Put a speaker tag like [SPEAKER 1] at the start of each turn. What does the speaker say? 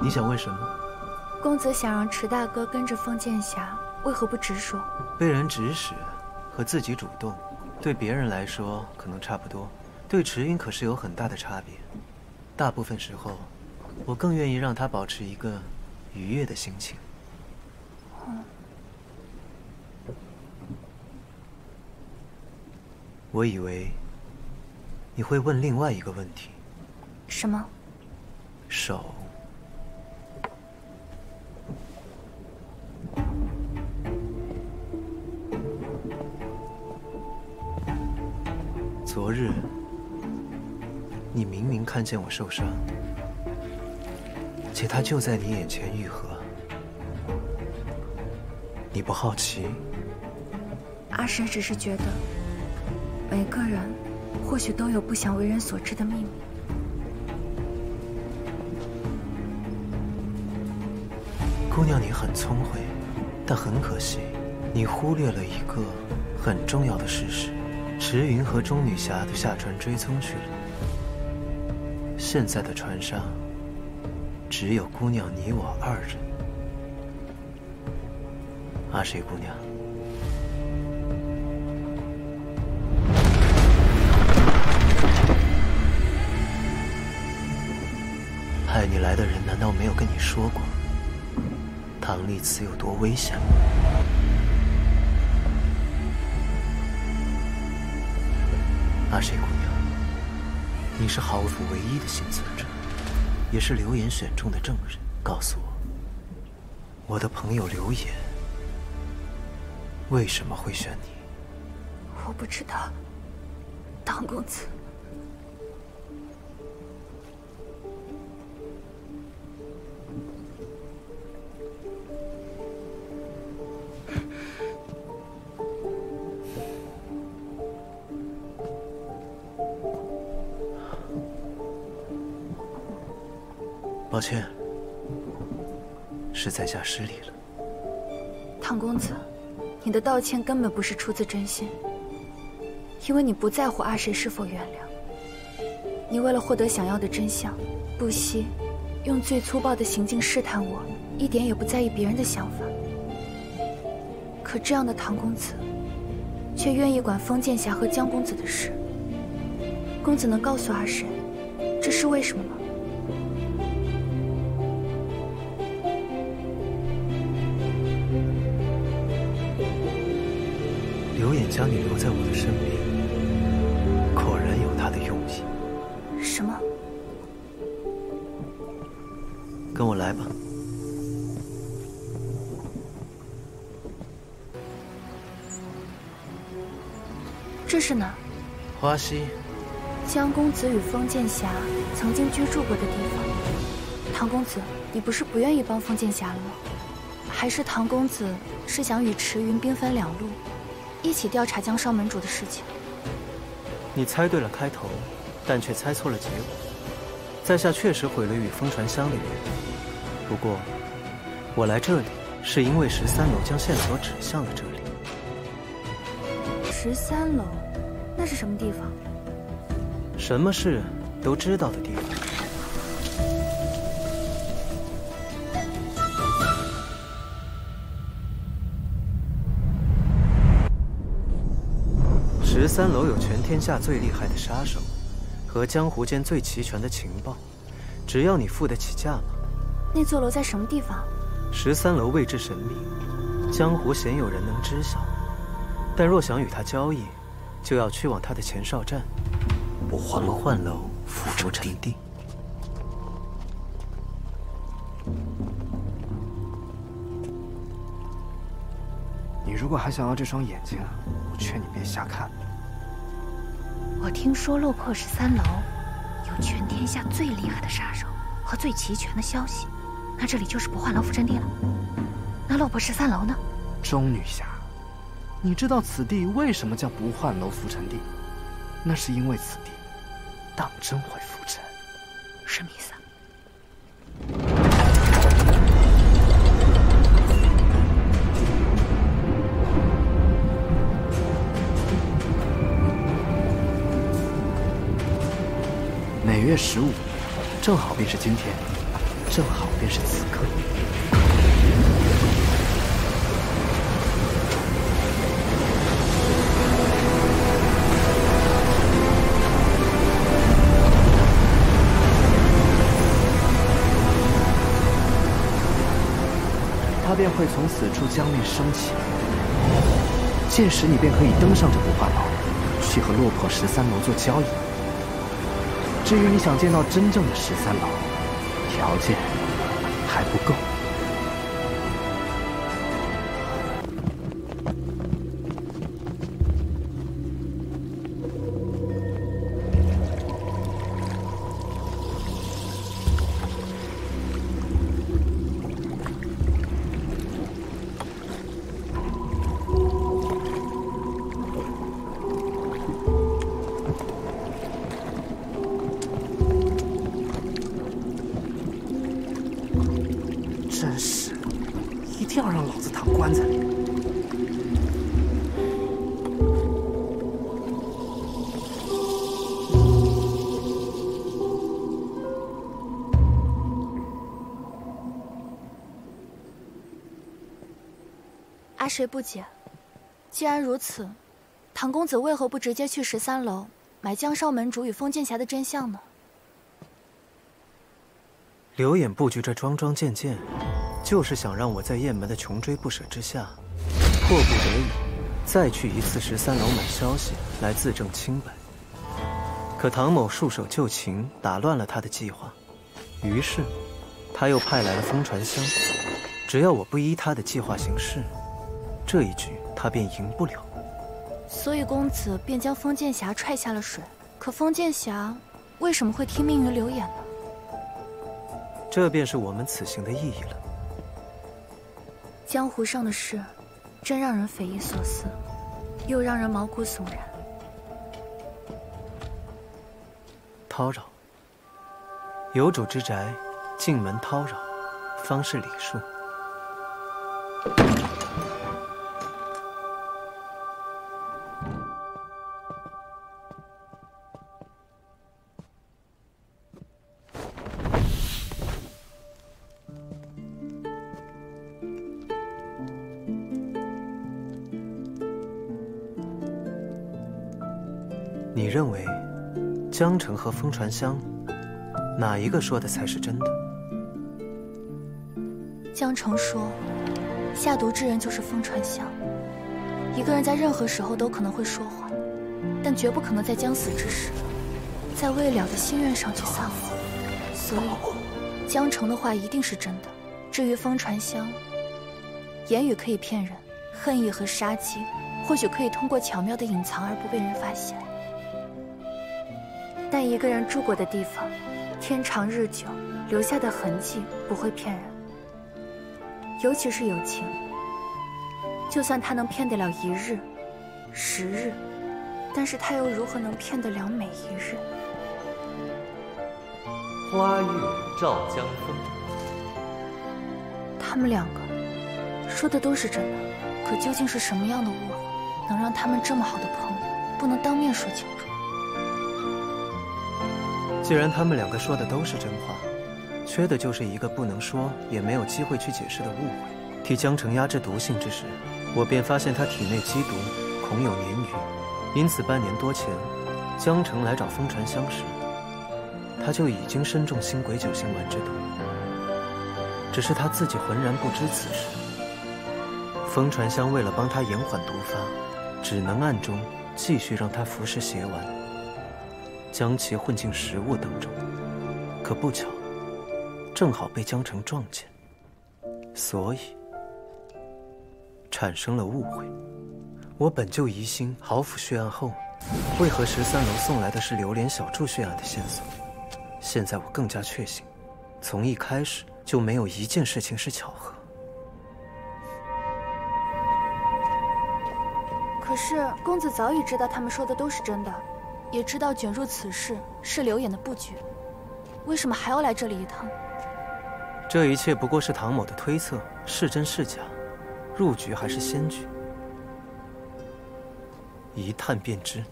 [SPEAKER 1] 你想问什么？
[SPEAKER 2] 公子想让池大哥跟着风剑侠，为何不直说？
[SPEAKER 1] 被人指使和自己主动，对别人来说可能差不多，对池云可是有很大的差别。大部分时候，我更愿意让他保持一个愉悦的心情。我以为你会问另外一个问题。
[SPEAKER 2] 什么？
[SPEAKER 1] 手。昨日，你明明看见我受伤，且他就在你眼前愈合，你不好奇？
[SPEAKER 2] 阿神只是觉得，每个人或许都有不想为人所知的秘密。
[SPEAKER 1] 姑娘，你很聪慧，但很可惜，你忽略了一个很重要的事实：池云和钟女侠都下船追踪去了。现在的船上只有姑娘你我二人。阿水姑娘，派你来的人难道没有跟你说过唐丽慈有多危险吗？阿水姑娘，你是豪府唯一的幸存者，也是流言选中的证人。告诉我，我的朋友流言为什么会选你？
[SPEAKER 2] 我不知道，唐公子。
[SPEAKER 1] 抱歉，实在下失礼了。
[SPEAKER 2] 唐公子，你的道歉根本不是出自真心，因为你不在乎阿谁是否原谅。你为了获得想要的真相，不惜用最粗暴的行径试探我，一点也不在意别人的想法。可这样的唐公子，却愿意管风剑侠和江公子的事。公子能告诉阿谁，这是为什么吗？
[SPEAKER 1] 流言将你留在我的身边，果然有他的用意。
[SPEAKER 2] 什么？
[SPEAKER 1] 跟我来吧。
[SPEAKER 2] 这是哪？
[SPEAKER 1] 花溪。
[SPEAKER 2] 江公子与风剑侠曾经居住过的地方。唐公子，你不是不愿意帮风剑侠了吗？还是唐公子是想与池云兵分两路，一起调查江少门主的事情？
[SPEAKER 1] 你猜对了开头，但却猜错了结果。在下确实毁了与风传香的约，不过我来这里是因为13楼将线索指向了这里。
[SPEAKER 2] 13楼，那是什么地方？
[SPEAKER 1] 什么事都知道的地方。13楼有全天下最厉害的杀手，和江湖间最齐全的情报，只要你付得起价码。
[SPEAKER 2] 那座楼在什么地方
[SPEAKER 1] ？13楼位置神秘，江湖鲜有人能知晓。但若想与他交易，就要去往他的前哨站——不换楼浮沉地。
[SPEAKER 3] 你如果还想要这双眼睛，我劝你别瞎看。
[SPEAKER 4] 我听说落魄13楼有全天下最厉害的杀手和最齐全的消息，那这里就是不换楼浮沉地了。那落魄13楼呢？
[SPEAKER 3] 钟女侠，你知道此地为什么叫不换楼浮沉地？那是因为此地当真会浮沉。
[SPEAKER 4] 什么意思啊？
[SPEAKER 3] 每月15，正好便是今天，正好便是此刻。它便会从此处江面升起，届时你便可以登上这不换楼，去和落魄13楼做交易。至于你想见到真正的13楼，条件还不够。真是，一定要让老子躺棺材里。
[SPEAKER 2] 阿谁不解，既然如此，唐公子为何不直接去13楼买江少门主与封剑侠的真相呢？
[SPEAKER 1] 刘演布局这桩桩件件，就是想让我在雁门的穷追不舍之下，迫不得已再去一次13楼买消息来自证清白。可唐某束手就擒，打乱了他的计划，于是他又派来了风传香。只要我不依他的计划行事，这一局他便赢不了。
[SPEAKER 2] 所以公子便将封剑侠踹下了水。可封剑侠为什么会听命于刘演呢？
[SPEAKER 1] 这便是我们此行的意义了。
[SPEAKER 2] 江湖上的事，真让人匪夷所思，又让人毛骨悚然。
[SPEAKER 1] 叨扰，有主之宅，进门叨扰，方是礼数。你认为，江澄和风传香，哪一个说的才是真的？
[SPEAKER 2] 江澄说，下毒之人就是风传香。一个人在任何时候都可能会说谎，但绝不可能在将死之时，在未了的心愿上去撒谎。所以，江澄的话一定是真的。至于风传香，言语可以骗人，恨意和杀机或许可以通过巧妙的隐藏而不被人发现。但一个人住过的地方，天长日久留下的痕迹不会骗人，尤其是友情。就算他能骗得了1日、10日，但是他又如何能骗得了每一日？
[SPEAKER 5] 花月照江风。
[SPEAKER 2] 他们两个说的都是真的，可究竟是什么样的误会，能让他们这么好的朋友不能当面说清楚？
[SPEAKER 1] 既然他们两个说的都是真话，缺的就是一个不能说也没有机会去解释的误会。替江澄压制毒性之时，我便发现他体内积毒恐有鲶鱼，因此半年多前，江澄来找风传香时，他就已经身中星鬼9星丸之毒。只是他自己浑然不知此事。风传香为了帮他延缓毒发，只能暗中继续让他服食邪丸，将其混进食物当中。可不巧，正好被江澄撞见，所以产生了误会。我本就疑心豪府血案后，为何13楼送来的是榴莲小筑血案的线索？现在我更加确信，从一开始就没有一件事情是巧合。
[SPEAKER 2] 可是公子早已知道他们说的都是真的，也知道卷入此事是刘演的布局，为什么还要来这里一趟？
[SPEAKER 1] 这一切不过是唐某的推测，是真是假，入局还是先局，一探便知。